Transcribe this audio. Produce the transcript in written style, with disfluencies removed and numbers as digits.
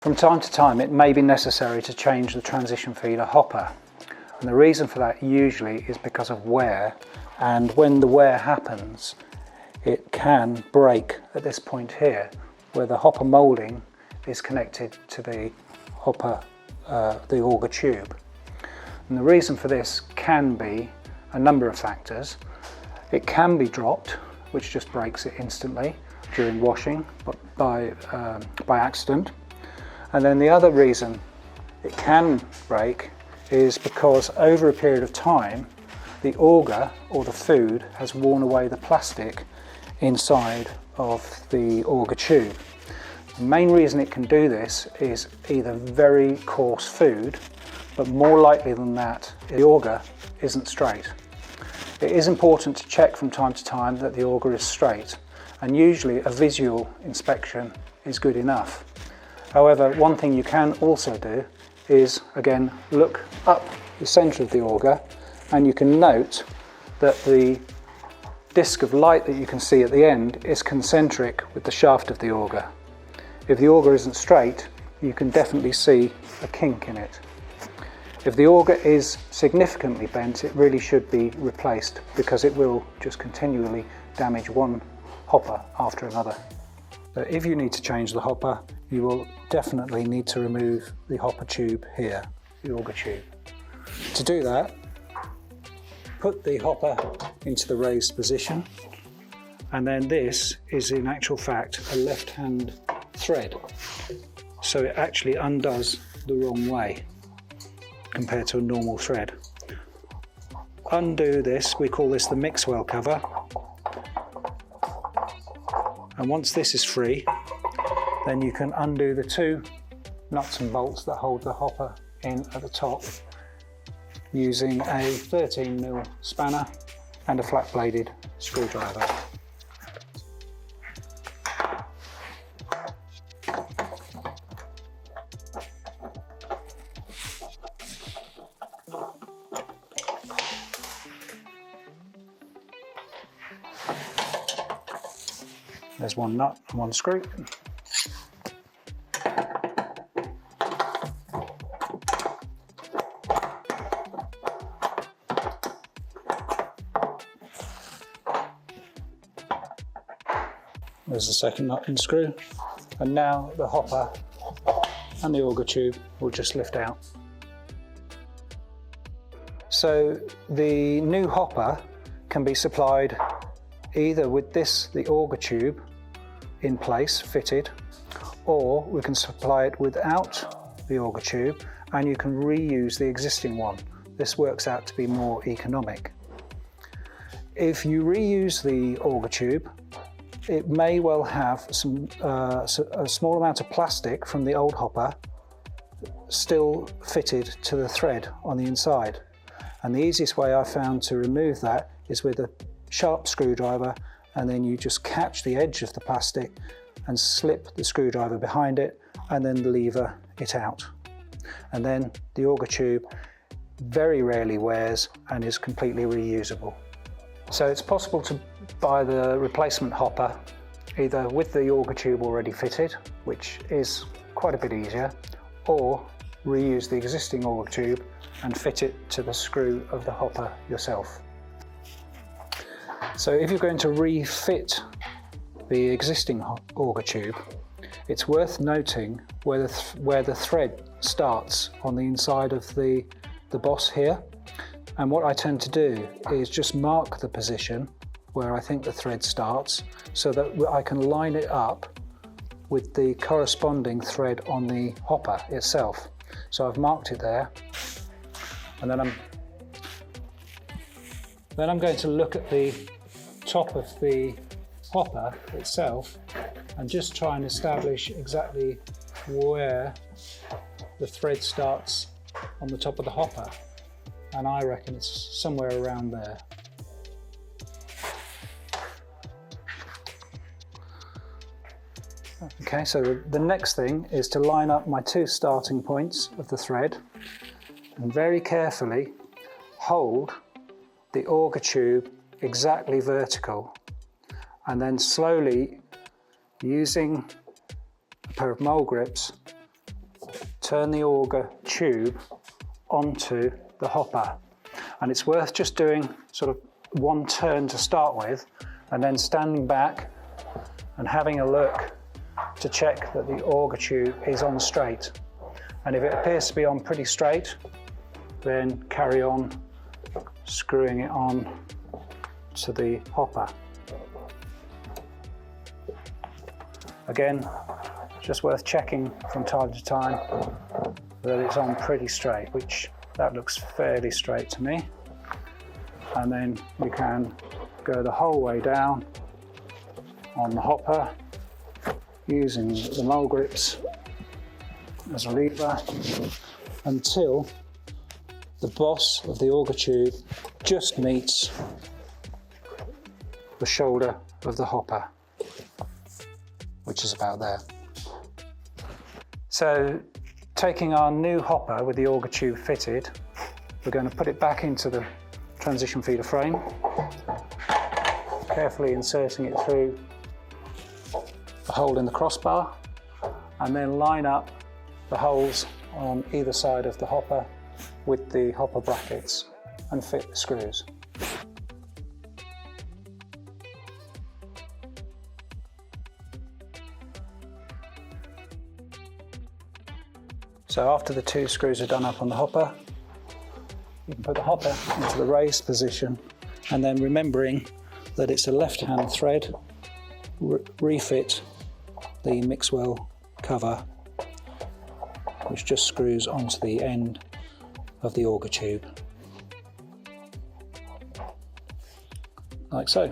From time to time it may be necessary to change the transition feeder hopper, and the reason for that usually is because of wear, and when the wear happens it can break at this point here where the hopper moulding is connected to the hopper, the auger tube. And the reason for this can be a number of factors. It can be dropped, which just breaks it instantly during washing but by accident. And then the other reason it can break is because over a period of time the auger or the food has worn away the plastic inside of the auger tube. The main reason it can do this is either very coarse food, but more likely than that the auger isn't straight. It is important to check from time to time that the auger is straight, and usually a visual inspection is good enough. However, one thing you can also do is, again, look up the centre of the auger, and you can note that the disc of light that you can see at the end is concentric with the shaft of the auger. If the auger isn't straight, you can definitely see a kink in it. If the auger is significantly bent, it really should be replaced, because it will just continually damage one hopper after another. But if you need to change the hopper, you will definitely need to remove the hopper tube here, the auger tube. To do that, put the hopper into the raised position, and then this is in actual fact a left-hand thread, so it actually undoes the wrong way compared to a normal thread. Undo this, we call this the mix well cover, and once this is free, then you can undo the two nuts and bolts that hold the hopper in at the top using a 13mm spanner and a flat bladed screwdriver. There's one nut and one screw. There's the second nut and screw, and now the hopper and the auger tube will just lift out. So the new hopper can be supplied either with the auger tube in place, fitted, or we can supply it without the auger tube and you can reuse the existing one. This works out to be more economic. If you reuse the auger tube, it may well have a small amount of plastic from the old hopper still fitted to the thread on the inside. And the easiest way I found to remove that is with a sharp screwdriver, and then you just catch the edge of the plastic and slip the screwdriver behind it and then lever it out. And then the auger tube very rarely wears and is completely reusable. So it's possible to buy the replacement hopper either with the auger tube already fitted, which is quite a bit easier, or reuse the existing auger tube and fit it to the screw of the hopper yourself. So if you're going to refit the existing auger tube, it's worth noting where the thread starts on the inside of the boss here. And what I tend to do is just mark the position where I think the thread starts so that I can line it up with the corresponding thread on the hopper itself. So I've marked it there, and then I'm going to look at the top of the hopper itself and just try and establish exactly where the thread starts on the top of the hopper. And I reckon it's somewhere around there. Okay, so the next thing is to line up my two starting points of the thread and very carefully hold the auger tube exactly vertical, and then slowly, using a pair of mole grips, turn the auger tube onto the hopper. And it's worth just doing sort of one turn to start with, and then standing back and having a look to check that the auger tube is on straight. And if it appears to be on pretty straight, then carry on screwing it on to the hopper. Again, just worth checking from time to time that it's on pretty straight, which that looks fairly straight to me. And then we can go the whole way down on the hopper using the mole grips as a lever until the boss of the auger tube just meets the shoulder of the hopper, which is about there. So taking our new hopper with the auger tube fitted, we're going to put it back into the transition feeder frame, carefully inserting it through the hole in the crossbar, and then line up the holes on either side of the hopper with the hopper brackets and fit the screws. So after the two screws are done up on the hopper, you can put the hopper into the raised position, and then remembering that it's a left-hand thread, refit the Mixwell cover, which just screws onto the end of the auger tube, like so.